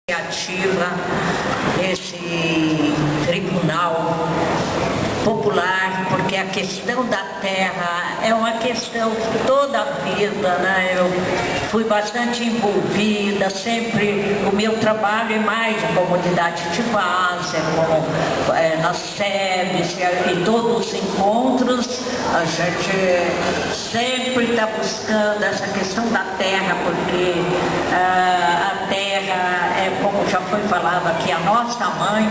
Ativa esse tribunal popular, porque a questão da terra é uma questão que toda a vida, né, eu fui bastante envolvida, sempre o meu trabalho é mais a comunidade de base, nas SEBs, em todos os encontros, a gente sempre está buscando essa questão da terra, porque a terra é, como já foi falado aqui, a nossa mãe,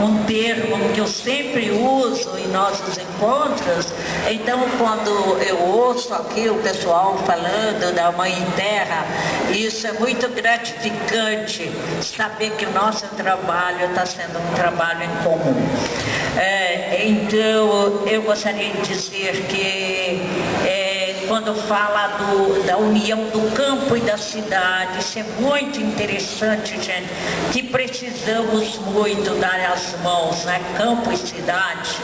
um termo que eu sempre uso em nossos encontros. Então, quando eu ouço aqui o pessoal falando da Mãe Terra, isso é muito gratificante, saber que o nosso trabalho está sendo um trabalho em comum. Então, eu gostaria de dizer que quando fala da união do campo e da cidade, isso é muito interessante, gente, que precisamos muito dar as mãos, né? Campo e cidade,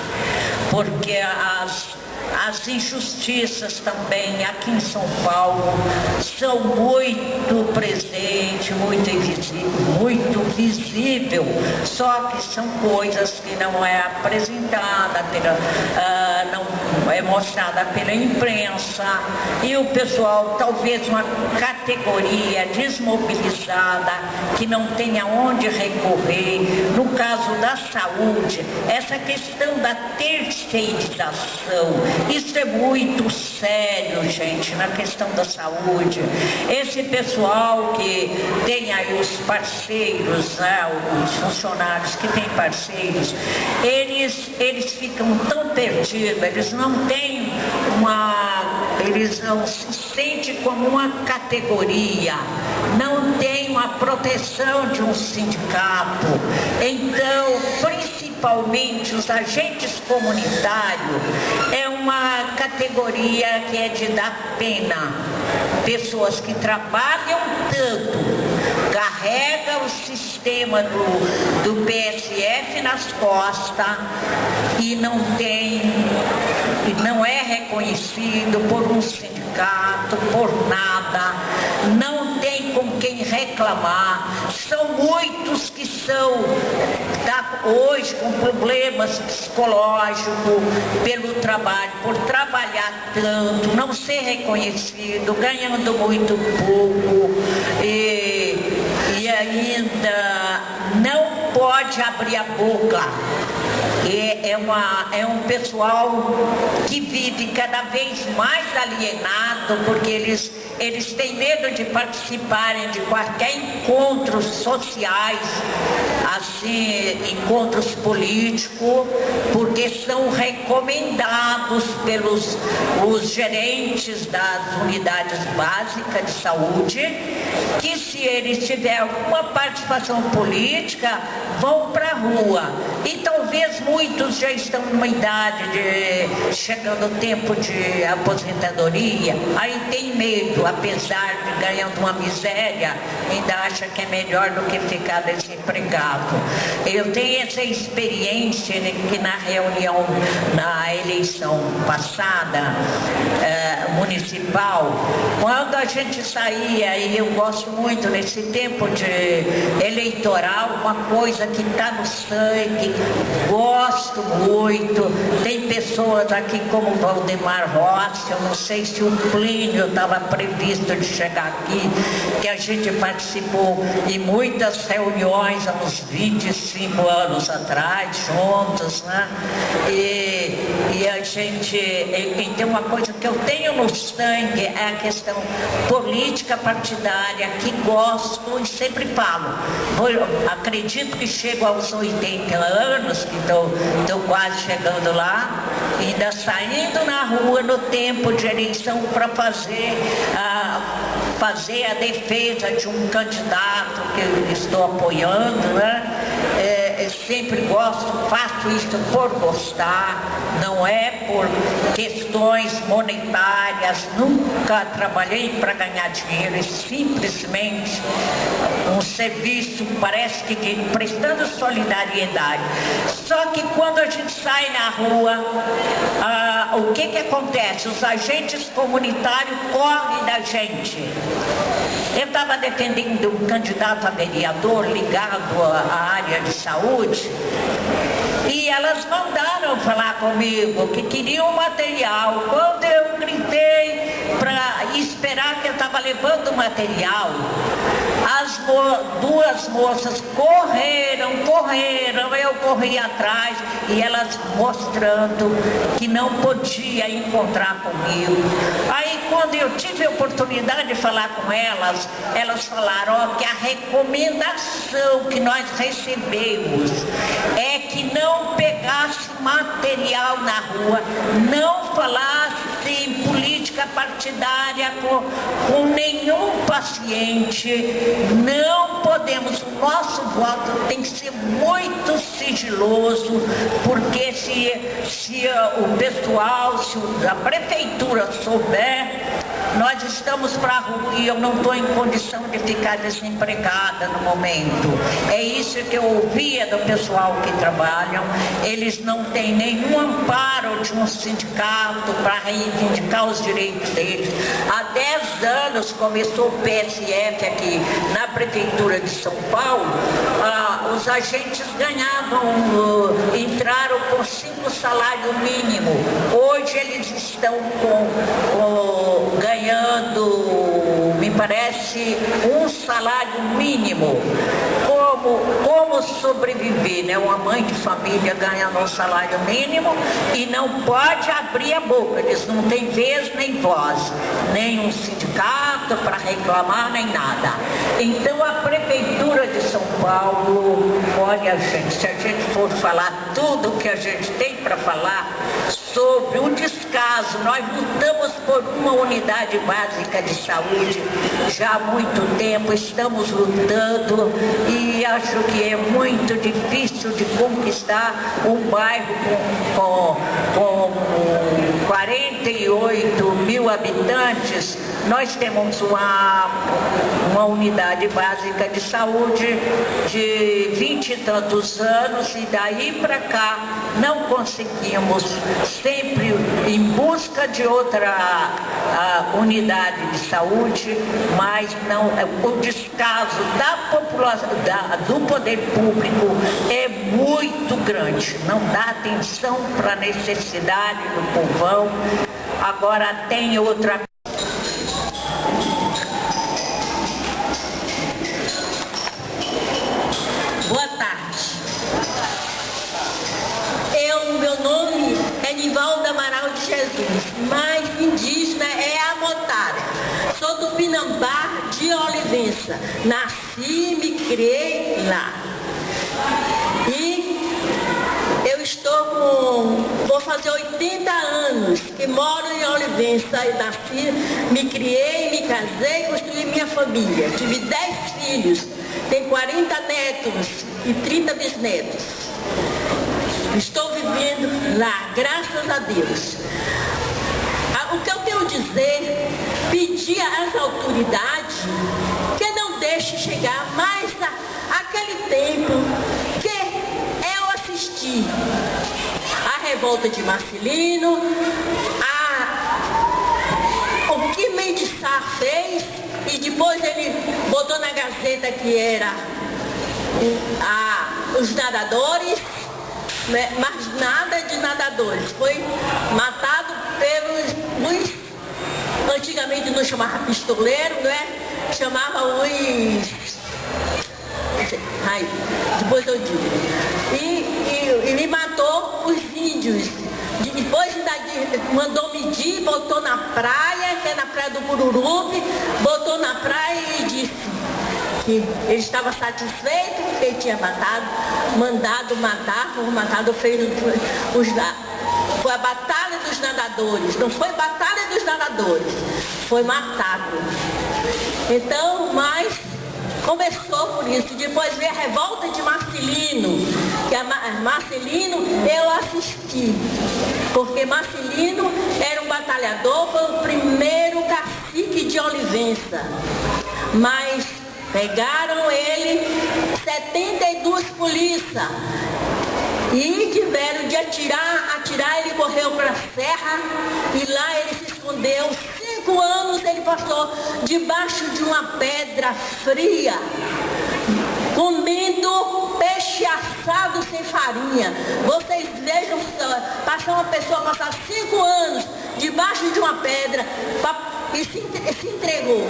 porque as injustiças também aqui em São Paulo são muito presentes, muito visível, só que são coisas que não é apresentada, não é mostrada pela imprensa, e o pessoal, talvez uma categoria desmobilizada, que não tem aonde recorrer. No caso da saúde, essa questão da terceirização, isso é muito sério, gente, na questão da saúde. Esse pessoal que tem aí os parceiros, né, os funcionários que têm parceiros, eles ficam tão perdidos, eles não têm eles não se sentem como uma categoria, não tem uma proteção de um sindicato. Então, principalmente os agentes comunitários, é uma categoria que é de dar pena. Pessoas que trabalham tanto, carregam o sistema do PSF nas costas e não é reconhecido por um sindicato, por nada, não tem com quem reclamar. São muitos que estão hoje com problemas psicológicos pelo trabalho, por trabalhar tanto, não ser reconhecido, ganhando muito pouco e ainda não pode abrir a boca. É um pessoal que vive cada vez mais alienado, porque eles têm medo de participarem de qualquer encontros sociais, assim, encontros políticos, porque são recomendados pelos os gerentes das unidades básicas de saúde, que se eles tiverem alguma participação política, vão para a rua. E talvez muitos já estão numa idade chegando o tempo de aposentadoria, aí tem medo, apesar de ganhando uma miséria, ainda acha que é melhor do que ficar desempregado. Eu tenho essa experiência que na reunião, na eleição passada, municipal, quando a gente saía, e eu gosto muito nesse tempo de eleitoral, uma coisa que está no sangue, gosto muito. Tem pessoas aqui como Valdemar Rossi, eu não sei se o Plínio estava previsto de chegar aqui, que a gente participou em muitas reuniões há uns 25 anos atrás, juntos, né? E a gente, tem uma coisa que eu tenho no sangue, é a questão política partidária, que gosto e sempre falo. Acredito que chego aos 80 anos, que estou quase chegando lá, ainda saindo na rua no tempo de eleição para fazer a defesa de um candidato que eu estou apoiando, né? Sempre gosto, faço isso por gostar, não é por questões monetárias, nunca trabalhei para ganhar dinheiro, é simplesmente um serviço, parece que prestando solidariedade. Só que quando a gente sai na rua, o que acontece? Os agentes comunitários correm da gente. Eu estava defendendo um candidato a vereador ligado à área de saúde, e elas mandaram falar comigo que queriam material. Quando eu gritei para esperar que eu estava levando material, as duas moças correram, eu corri atrás, e elas mostrando que não podia encontrar comigo. Aí quando eu tive a oportunidade de falar com elas, elas falaram que a recomendação que nós recebemos é que não pegasse material na rua, não falasse em política partidária com nenhum paciente. Não podemos, o nosso voto tem que ser muito sigiloso, porque se o pessoal, se a prefeitura souber, nós estamos para a rua e eu não estou em condição de ficar desempregada no momento. É isso que eu ouvia do pessoal que trabalham. Eles não têm nenhum amparo de um sindicato para reivindicar os direitos deles. Há 10 anos começou o PSF aqui na Prefeitura de São Paulo. Os agentes entraram com 5 salários mínimos. Hoje eles estão ganhando, me parece, um salário mínimo. Como sobreviver, né? Uma mãe de família ganhando um salário mínimo e não pode abrir a boca. Eles não têm vez nem voz, nem um sindicato para reclamar, nem nada. Então a Prefeitura de São Paulo, olha gente, se a gente for falar tudo que a gente tem para falar sobre o descaso, nós lutamos por uma unidade básica de saúde já há muito tempo, estamos lutando, e acho que é muito difícil de conquistar um bairro com 48 mil habitantes. Nós temos uma unidade básica de saúde de 20 e tantos anos, e daí para cá não conseguimos, sempre em busca de outra unidade de saúde, mas não, o descaso da população, do poder público é muito grande, não dá atenção para a necessidade do povão. Agora tem outra. Boa tarde. Meu nome é Nivalda Amaral de Jesus, mas indígena é a Motara. Sou do Pinambá de Olivença. Nasci e me criei lá. E eu vou fazer 80 anos que moro em Olivença. Eu nasci, me criei, me casei, construí minha família. Tive 10 filhos, tenho 40 netos e 30 bisnetos. Estou vivendo lá, graças a Deus. O que eu tenho a dizer, pedir às autoridades que não deixe chegar mais aquele tempo que eu assisti a revolta de Marcelino, o que Mendes Sá fez, e depois ele botou na Gazeta que era os nadadores, mas nada de nadadores. Foi matado antigamente não chamava pistoleiro, não é? Chamava depois eu digo. E me matou os índios. Depois mandou medir, botou na praia, que é na praia do Pururupi, botou na praia e disse que ele estava satisfeito porque ele tinha mandado matar, foi a batalha dos nadadores, não foi batalha dos nadadores, foi matado. Então, mas começou por isso. Depois veio a revolta de Marcelino, que Marcelino eu assisti, porque Marcelino era um batalhador, foi o primeiro cacique de Olivença, mas pegaram ele 72 polícias e tiveram de atirar, ele correu para a serra e lá ele se escondeu 5 anos ele passou debaixo de uma pedra fria, comendo peixe assado sem farinha. Vocês vejam só, uma pessoa passar 5 anos debaixo de uma pedra e se entregou.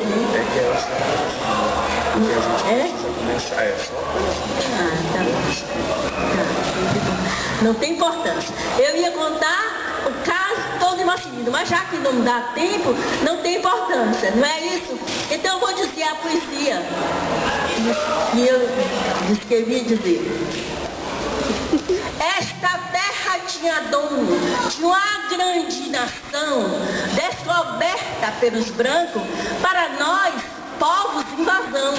Não tem importância. Eu ia contar o caso todo imaginando, mas já que não dá tempo, não tem importância, não é isso? Então eu vou dizer a poesia que eu escrevi dizer. Esta terra tinha dono de uma grande nação, descoberta pelos brancos, para nós, povos invasão.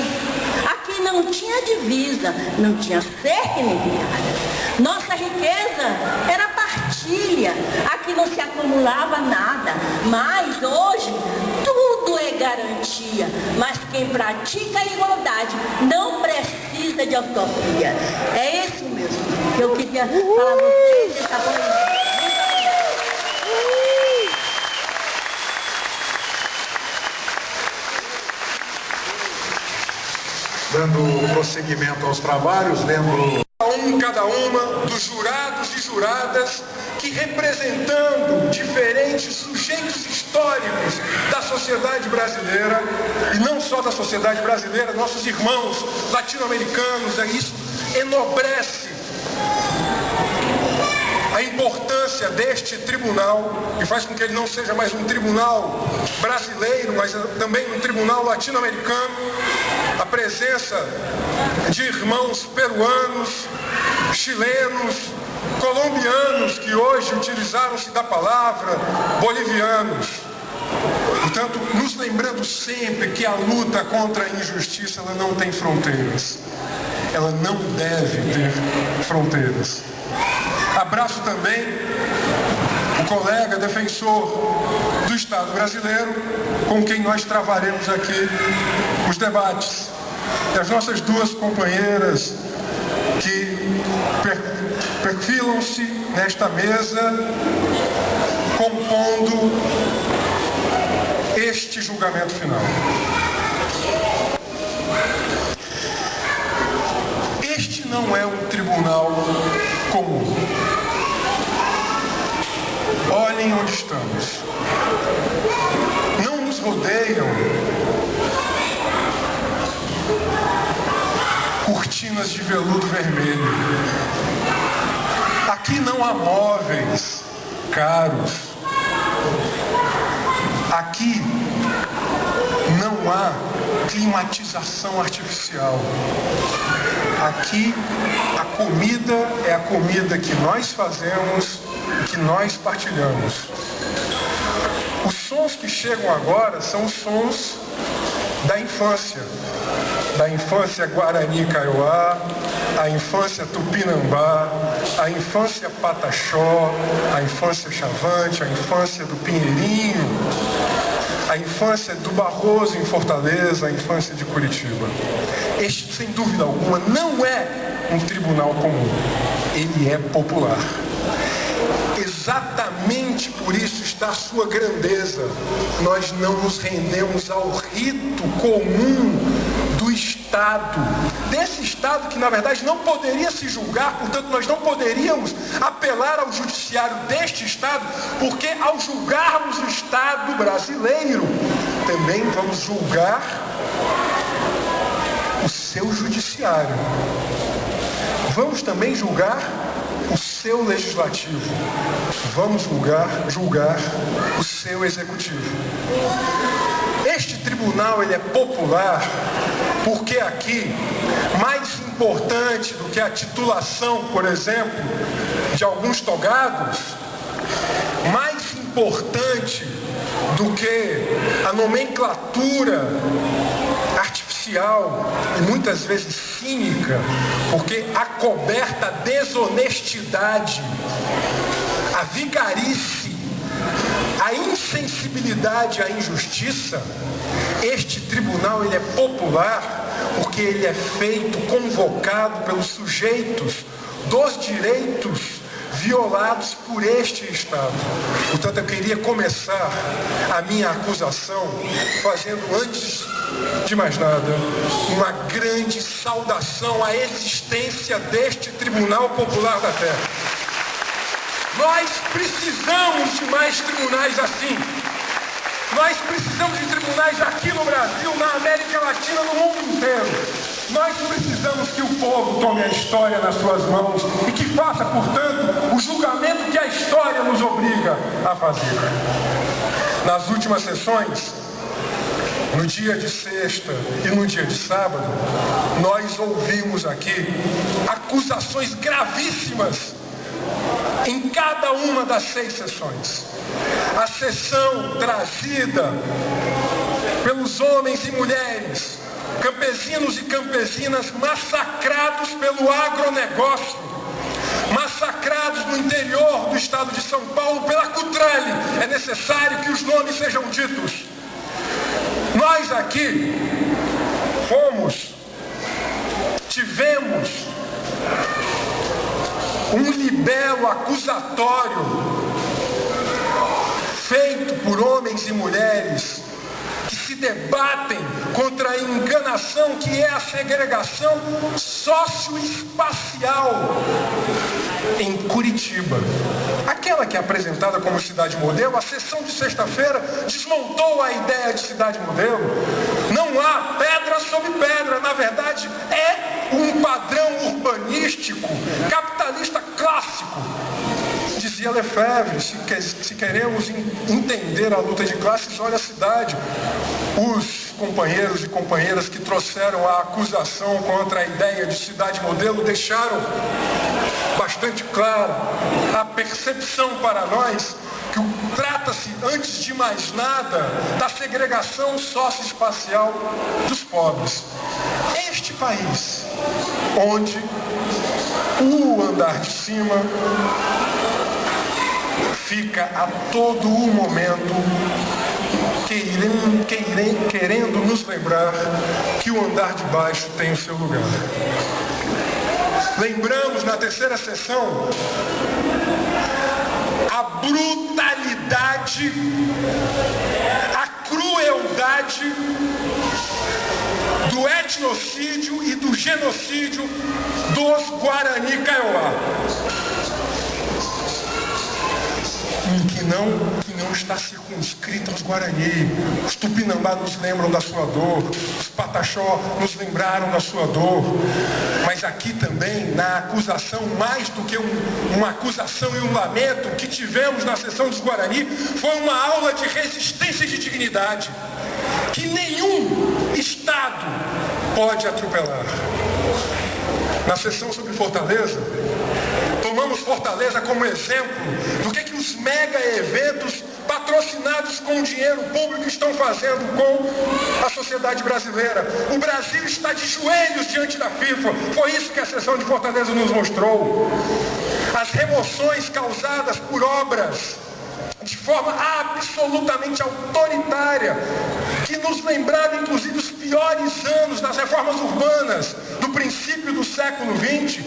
Aqui não tinha divisa, não tinha cerca nem picada. Nossa riqueza era partilha, aqui não se acumulava nada, mas hoje tudo é garantia. Mas quem pratica a igualdade não precisa de utopia. É isso mesmo que eu queria falar a vocês dessa manhã. Dando prosseguimento aos trabalhos, lembro cada uma dos jurados e juradas que, representando diferentes sujeitos históricos da sociedade brasileira, e não só da sociedade brasileira, nossos irmãos latino-americanos, isso enobrece a importância deste tribunal e faz com que ele não seja mais um tribunal brasileiro, mas também um tribunal latino-americano. A presença de irmãos peruanos, chilenos, colombianos, que hoje utilizaram-se da palavra, bolivianos. Portanto, nos lembrando sempre que a luta contra a injustiça, ela não tem fronteiras. Ela não deve ter fronteiras. Abraço também o colega defensor do Estado brasileiro, com quem nós travaremos aqui os debates. E as nossas duas companheiras que perfilam-se nesta mesa, compondo este julgamento final. Este não é um tribunal comum. Olhem onde estamos. Não nos rodeiam cortinas de veludo vermelho. Aqui não há móveis caros. Aqui não há climatização artificial. Aqui a comida é a comida que nós fazemos, que nós partilhamos. Os sons que chegam agora são os sons da infância Guarani Kaiowá, a infância Tupinambá, a infância Pataxó, a infância Chavante, a infância do Pinheirinho, a infância do Barroso em Fortaleza, a infância de Curitiba. Este, sem dúvida alguma, não é um tribunal comum, ele é popular. Exatamente por isso está a sua grandeza. Nós não nos rendemos ao rito comum do Estado, desse Estado que na verdade não poderia se julgar, portanto nós não poderíamos apelar ao judiciário deste Estado, porque ao julgarmos o Estado brasileiro, também vamos julgar o seu judiciário. Vamos também julgar o seu legislativo. Vamos julgar o seu executivo. Este tribunal, ele é popular porque aqui, mais importante do que a titulação, por exemplo, de alguns togados, mais importante do que a nomenclatura artificial e muitas vezes cínica, porque acoberta a desonestidade, a vigarice, a insensibilidade à injustiça, este tribunal, ele é popular porque ele é feito, convocado pelos sujeitos dos direitos violados por este Estado. Portanto, eu queria começar a minha acusação fazendo, antes de mais nada, uma grande saudação à existência deste Tribunal Popular da Terra. Nós precisamos de mais tribunais assim. Nós precisamos de tribunais aqui no Brasil, na América Latina, no mundo inteiro. Nós precisamos que o povo tome a história nas suas mãos e que faça, portanto, o julgamento que a história nos obriga a fazer. Nas últimas sessões, no dia de sexta e no dia de sábado, nós ouvimos aqui acusações gravíssimas em cada uma das 6 sessões. A sessão trazida pelos homens e mulheres, campesinos e campesinas massacrados pelo agronegócio, massacrados no interior do estado de São Paulo pela Cutrale. É necessário que os nomes sejam ditos. Nós aqui tivemos um libelo acusatório feito por homens e mulheres que se debatem contra a enganação que é a segregação socioespacial em Curitiba. Aquela que é apresentada como cidade modelo, a sessão de sexta-feira desmontou a ideia de cidade modelo. Não há pedra sobre pedra, na verdade é um padrão urbanístico capitalista clássico. Dizia Lefebvre, se queremos entender a luta de classes, olha a cidade. Os companheiros e companheiras que trouxeram a acusação contra a ideia de cidade modelo deixaram bastante clara a percepção para nós que trata-se, antes de mais nada, da segregação socioespacial dos pobres. Este país, onde o andar de cima fica a todo o momento querendo nos lembrar que o andar de baixo tem o seu lugar. Lembramos na terceira sessão a brutalidade, a crueldade do etnocídio e do genocídio dos Guarani Kaiowá. Que não está circunscrito aos Guarani. Os Tupinambá nos lembram da sua dor, os Pataxó nos lembraram da sua dor. Mas aqui também, na acusação, mais do que uma acusação e um lamento que tivemos na sessão dos Guarani, foi uma aula de resistência e de dignidade que nenhum Estado pode atropelar. Na sessão sobre Fortaleza, tomamos Fortaleza como exemplo do que os mega eventos patrocinados com dinheiro público estão fazendo com a sociedade brasileira. O Brasil está de joelhos diante da FIFA. Foi isso que a sessão de Fortaleza nos mostrou. As remoções causadas por obras de forma absolutamente autoritária, que nos lembraram inclusive os piores anos das reformas urbanas do princípio do século XX,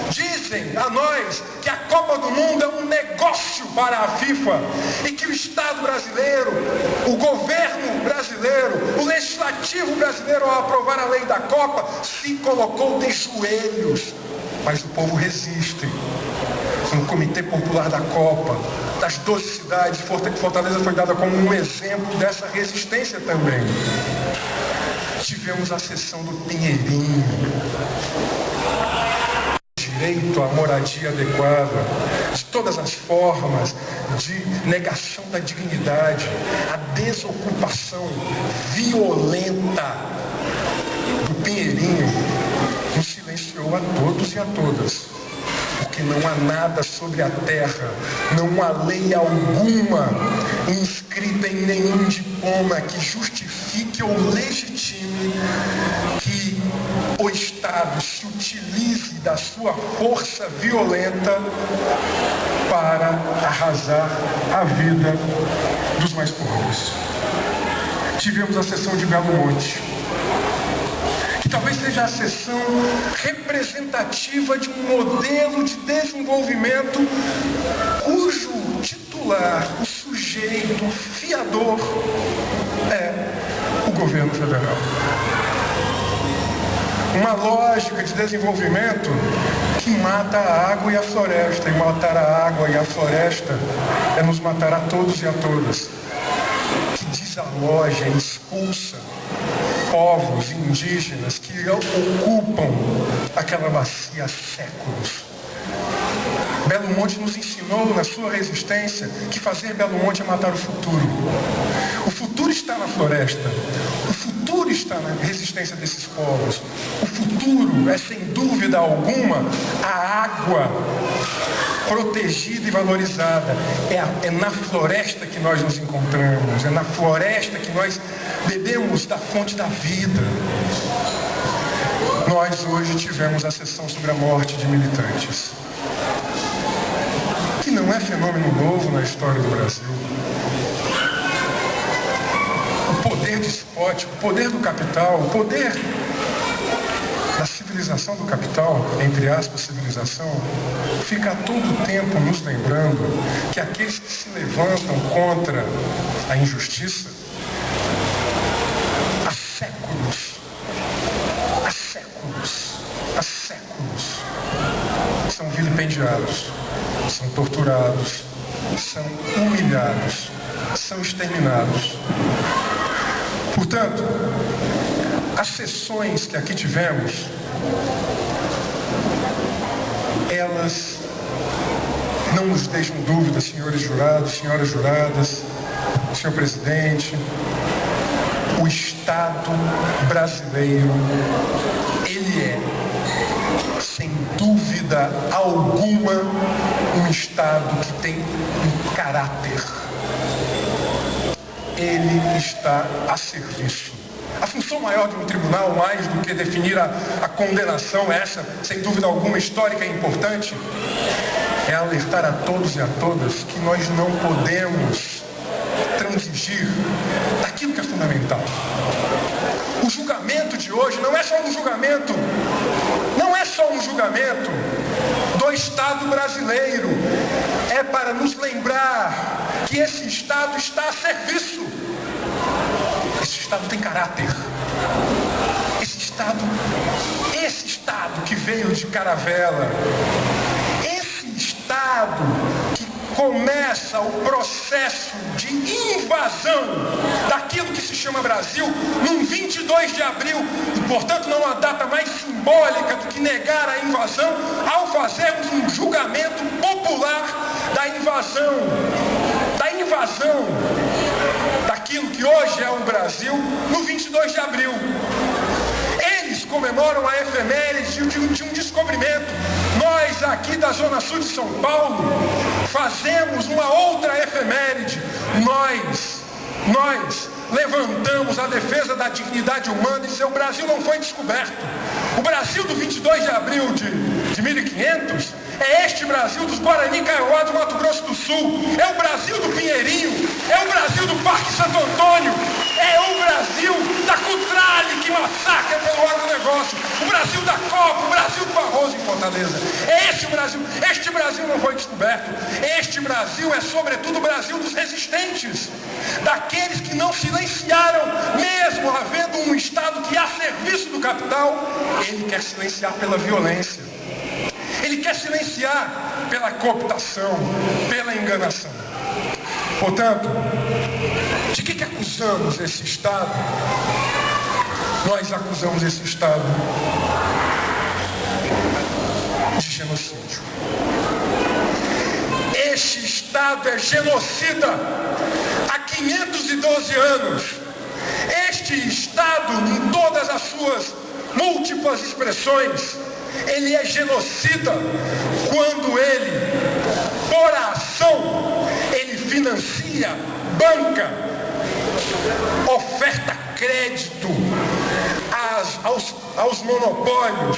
dizem a nós que a Copa do Mundo é um negócio para a FIFA e que o Estado brasileiro, o governo brasileiro, o legislativo brasileiro, ao aprovar a lei da Copa, se colocou de joelhos. Mas o povo resiste. No Comitê Popular da Copa, das 12 cidades, Fortaleza foi dada como um exemplo dessa resistência também. Tivemos a sessão do Pinheirinho. Direito à moradia adequada, de todas as formas de negação da dignidade, a desocupação violenta do Pinheirinho nos silenciou a todos e a todas. Porque não há nada sobre a terra, não há lei alguma inscrita em nenhum diploma que justifique ou legitime que o Estado se utilize da sua força violenta para arrasar a vida dos mais pobres. Tivemos a sessão de Belo Monte, que talvez seja a seção representativa de um modelo de desenvolvimento cujo titular, o sujeito fiador, é o governo federal. Uma lógica de desenvolvimento que mata a água e a floresta, e matar a água e a floresta é nos matar a todos e a todas, que desaloja e expulsa povos indígenas que ocupam aquela bacia há séculos. Belo Monte nos ensinou na sua resistência que fazer Belo Monte é matar o futuro. O futuro está na floresta. O futuro está na resistência desses povos. O futuro é, sem dúvida alguma, a água protegida e valorizada. É na floresta que nós nos encontramos. É na floresta que nós bebemos da fonte da vida. Nós hoje tivemos a sessão sobre a morte de militantes, que não é fenômeno novo na história do Brasil. O poder despótico, o poder do capital, o poder da civilização do capital, entre aspas, civilização, fica a todo tempo nos lembrando que aqueles que se levantam contra a injustiça, há séculos, são vilipendiados, são torturados, são humilhados, são exterminados. Portanto, as sessões que aqui tivemos, elas não nos deixam dúvida, senhores jurados, senhoras juradas, senhor presidente. O Estado brasileiro, ele é, sem dúvida alguma, um Estado que tem um caráter. Ele está a serviço. A função maior de um tribunal, mais do que definir a condenação, essa, sem dúvida alguma, histórica e importante, é alertar a todos e a todas que nós não podemos transigir daquilo que é fundamental. O julgamento de hoje não é só um julgamento do Estado brasileiro. É para nos lembrar que esse Estado está a serviço. Esse Estado tem caráter. Esse Estado que veio de Caravela, esse Estado que começa o processo de invasão daquilo que se chama Brasil num 22 de abril, e portanto não há data mais simbólica do que negar a invasão ao fazermos um julgamento popular da invasão daquilo que hoje é o Brasil no 22 de abril. Eles comemoram a efeméride de um descobrimento. Nós aqui da Zona Sul de São Paulo fazemos uma outra efeméride. Nós levantamos a defesa da dignidade humana e dizer: o Brasil não foi descoberto. O Brasil do 22 de abril de 1500 é este Brasil dos Guarani Kaiowá do Mato Grosso do Sul. É o Brasil do Pinheirinho, é o Brasil do Parque Santo Antônio, é o Brasil da Cutrale que massacra pelo agronegócio, o Brasil da Copa, o Brasil do Barroso em Fortaleza. É esse o Brasil. Este Brasil não foi descoberto. Este Brasil é sobretudo o Brasil dos resistentes, daqueles que não silenciaram, mesmo havendo um Estado que é a serviço do capital. Ele quer silenciar pela violência. Ele quer silenciar pela cooptação, pela enganação. Portanto, de que acusamos esse Estado? Nós acusamos esse Estado de genocídio. Este Estado é genocida há 512 anos. Este Estado, em todas as suas múltiplas expressões, ele é genocida quando ele, por ação, ele financia, banca, oferta crédito aos monopólios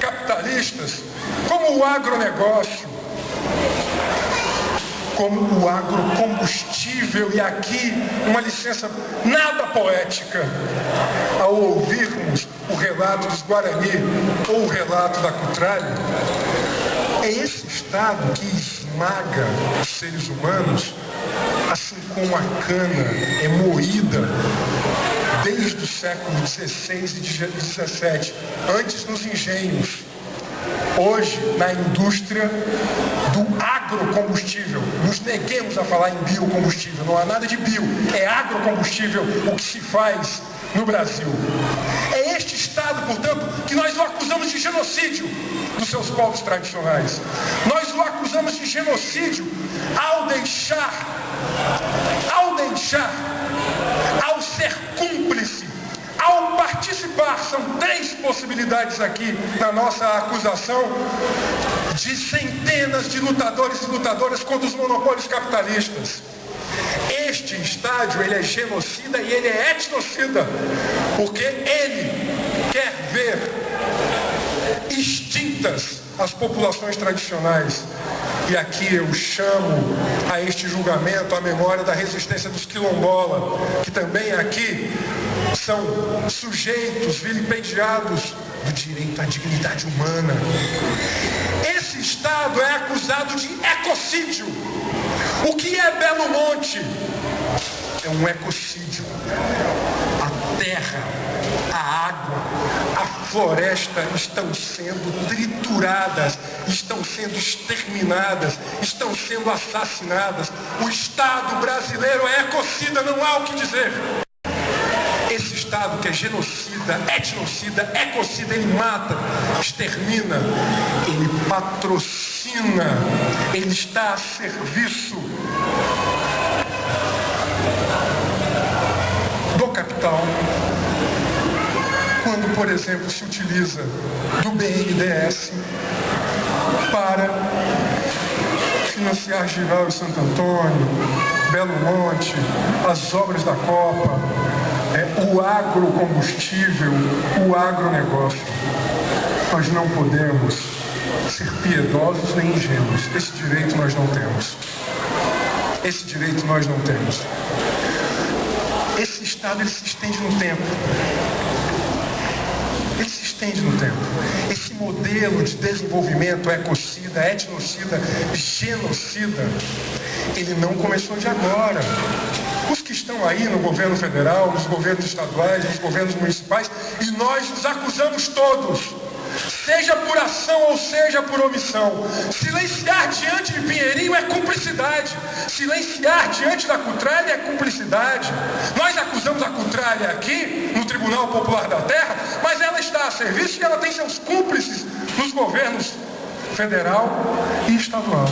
capitalistas, como o agronegócio, como o agrocombustível. E aqui uma licença nada poética ao ouvirmos o relato dos Guarani ou o relato da Cutrália, é esse Estado que esmaga os seres humanos, assim como a cana é moída desde o século XVI e XVII, antes nos engenhos, hoje na indústria do agrocombustível. Nos neguemos a falar em biocombustível, não há nada de bio, é agrocombustível o que se faz no Brasil. É este Estado, portanto, que nós o acusamos de genocídio dos seus povos tradicionais. Nós o acusamos de genocídio ao ser cúmplice, ao participar. São três possibilidades aqui na nossa acusação de centenas de lutadores e lutadoras contra os monopólios capitalistas. Este estádio, ele é genocida e ele é etnocida, porque ele quer ver extintas as populações tradicionais. E aqui eu chamo a este julgamento a memória da resistência dos quilombola, que também aqui são sujeitos vilipendiados do direito à dignidade humana. Esse Estado é acusado de ecocídio. O que é Belo Monte? É um ecocídio. A terra, a água, a floresta estão sendo trituradas, estão sendo exterminadas, estão sendo assassinadas. O Estado brasileiro é ecocida, não há o que dizer. Esse Estado que é genocida, etnocida, ecocida, ele mata, extermina, ele patrocina, ele está a serviço do capital. Quando, por exemplo, se utiliza do BNDES para financiar Giral e Santo Antônio, Belo Monte, as obras da Copa, o agrocombustível, o agronegócio. Nós não podemos ser piedosos nem ingênuos. Esse direito nós não temos. Esse direito nós não temos. Esse Estado, ele se estende no tempo. Ele se estende no tempo. Esse modelo de desenvolvimento ecocida, etnocida, genocida, ele não começou de agora. Os que estão aí no governo federal, nos governos estaduais, nos governos municipais, e nós os acusamos todos, seja por ação ou seja por omissão. Silenciar diante de Pinheirinho é cumplicidade. Silenciar diante da Cutrália é cumplicidade. Nós acusamos a Cutrália aqui, no Tribunal Popular da Terra, mas ela está a serviço e ela tem seus cúmplices nos governos federal e estadual.